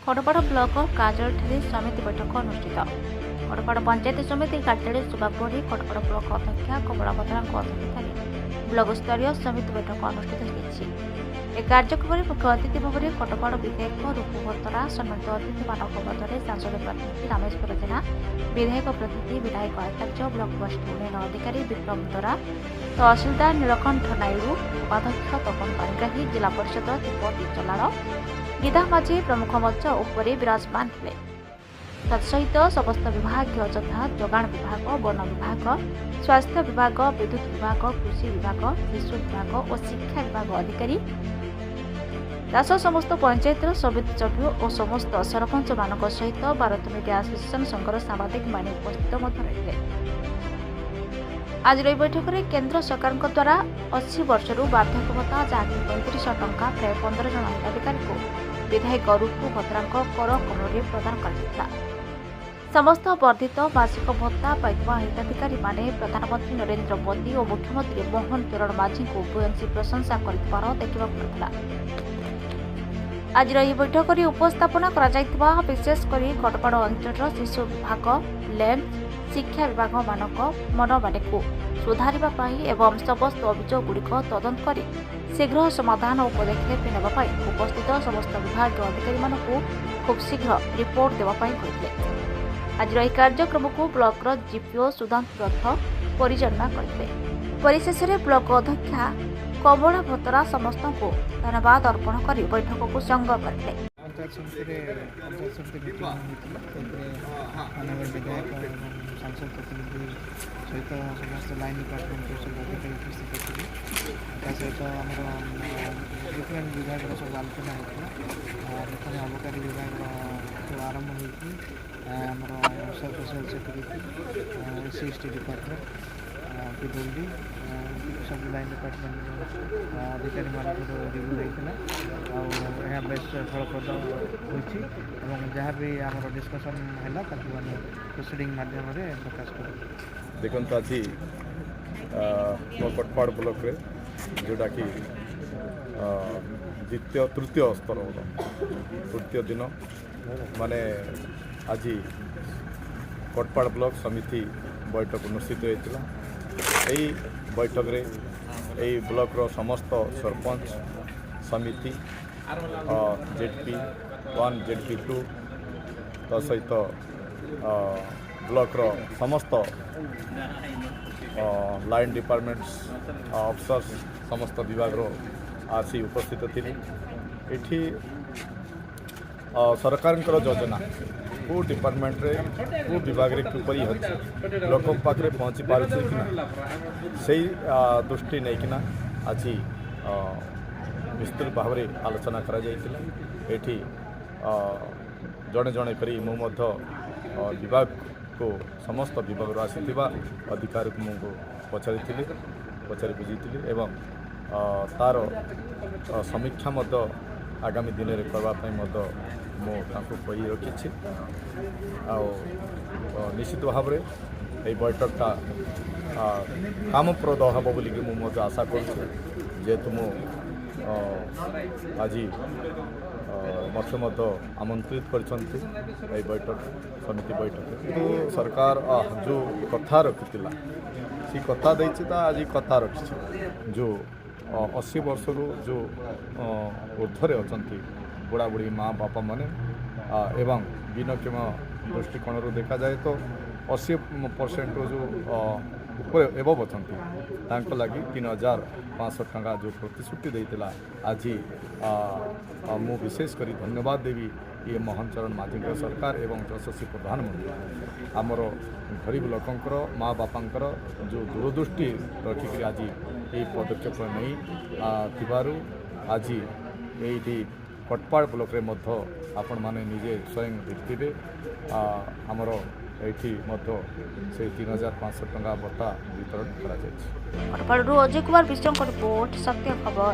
खड़पाड़ block कार्यालय समिति बैठक अनुष्ठित। खड़पाड़ पंचायत समिति कार्यालय सभापति खड़पाड़ ब्लॉक अध्यक्षा कमला बत्रा अध्यक्षतार ब्लॉक स्तरीय समिति बैठक अनुष्ठित होती। एक कार्यक्रम में मुख्य अतिथि भाव में खड़पाड़ विधायक रूपू बत्रा, सम्मानित अतिथि मानक मध्य सांसद प्रतिनिधि रामेश्वर जेना, विधायक प्रतिनिधि विधायक आचार्य, ब्लॉक वरिष्ठ उन्नयन अधिकारी विक्रम दरा, तहसीलदार नीलकंठ नायडू, उपाध्यक्ष तपन पाणिग्राही, जिला परिषद तिरुपति चलार, गीता माझी प्रमुख मंच उपरे विराजमान थे। तत्सहित समस्त विभाग यथा जोगाण विभाग, वन विभाग, स्वास्थ्य विभाग, विद्युत विभाग, कृषि विभाग, शिशु विभाग और शिक्षा विभाग अधिकारी दास समस्त पंचायत समिति सभ्य और समस्त सरपंच मान सहित भारत मीडिया एसोसिएशन संघर सांबादिक मान उपस्थित रहे। आज बैठक में केंद्र सरकार द्वारा 80 वर्षरू वार्धक्य भत्ता जहाँकि 3500 टंका प्राय 15 जन हिताधिकारी को विधायक रूपू बत्रा कर कमल प्रदान कर समस्त वर्धित मासिक भत्ता पाइबा हिताधिकारी माने प्रधानमंत्री नरेंद्र मोदी और मुख्यमंत्री मोहन चरण माझी को भूयसी प्रशंसा कर आज बैठक में उपस्थापन कर विशेषकर खड़पाड़ अंचल शिशु विभाग, लैंप, शिक्षा विभाग मानक मनमानी को सुधारवा एवं समस्त अभियोग गुड़िक तदंत कर शीघ्र समाधान और पदक्षेप नेबाई उपस्थित समस्त विभाग अधिकारी खूब शीघ्र रिपोर्ट देवाई। आज कार्यक्रम को ब्लॉक जीपीओ सुधांशु रथ परिचालना करते। परिशेष ब्लॉक अध्यक्षा कमला बत्रा समस्त को धन्यवाद अर्पण कर बैठक को संग करते। पंचायत समिति विधायक सांसद प्रतिनिधि सहित समस्त लाइन डिपार्टमेंट सब अधिकारी उपस्थित थे। सहित डिफरेन्ट विभाग सब आलोचना होता प्रथम अबकारी विभाग आरंभ होमर social security SC department PWD सब लाइन डिपार्टमेंट अधिकारी मान रिव्यू होता है बेस्ट फलप्रद होती जहाँ भी आम डिस्कसन है प्रोसीडिंग मध्यम प्रकाश कर देखो आज खड़पाड़ ब्लॉक रे जोटा कि द्वितीय तृतीय स्तर तृतीय दिन माने आज खड़पाड़ ब्लॉक समिति बैठक अनुष्ठित होता। यही बैठक रे यही ब्लॉक रो समस्त सरपंच समिति जेडपी 1 जेडपी 2 तो सहित ब्लॉक रो समस्त लाइन डिपार्टमेंट्स ऑफिसर्स समस्त विभाग रो आसी उपस्थित थी। एठी सरकार योजना को डिपार्टमेंट रे को विभाग रे किपरि होछि लोक पाखरे पहुँची पारुछि कि ना से दृष्टि नहीं कि आज विस्तृत भाव में आलोचना करा जायतिला। एठी जड़े जड़े करी मु मध्य विभाग को समस्त विभाग आसीथिबा अधिकारी को मुझे पचारि बुझी एवं तार समीक्षा मध्य आगामी दिन में करने मुझे कही रखी निश्चित भाव में ये बैठकटा कामप्रद हम बोल मुझे आशा करेतु मु आज मत आमंत्रित कर बैठक समिति बैठक सरकार जो कथा रखी सी कथा देती आज कथा रखी जो 80 वर्ष जो ऊर्धरे अच्छा बुढ़ा बुढ़ी माँ बापा माने एवं विनक्षम दृष्टिकोण देखा जाए तो 80% जो ऊपर एवं अच्छा लगी 3500 टंका जो प्रतिश्रुति देता आज मु विशेष कर धन्यवाद देवी ये मोहन चरण माझी सरकार एवं यशस्वी प्रधानमंत्री आमर गरीब लोकंकर माँ बापांकर जो दूरदृष्टि रखिक आज ये पदक्षेप नहीं आज ये खड़पाड़ ब्लॉक रे मध्य आपण माने निजे स्वयं देखिबे आमर एठी मध्य से 3500 टंका भत्ता वितरण करा जायछि। खड़पाड़ अजय कुमार विश्व रिपोर्ट सत्य खबर।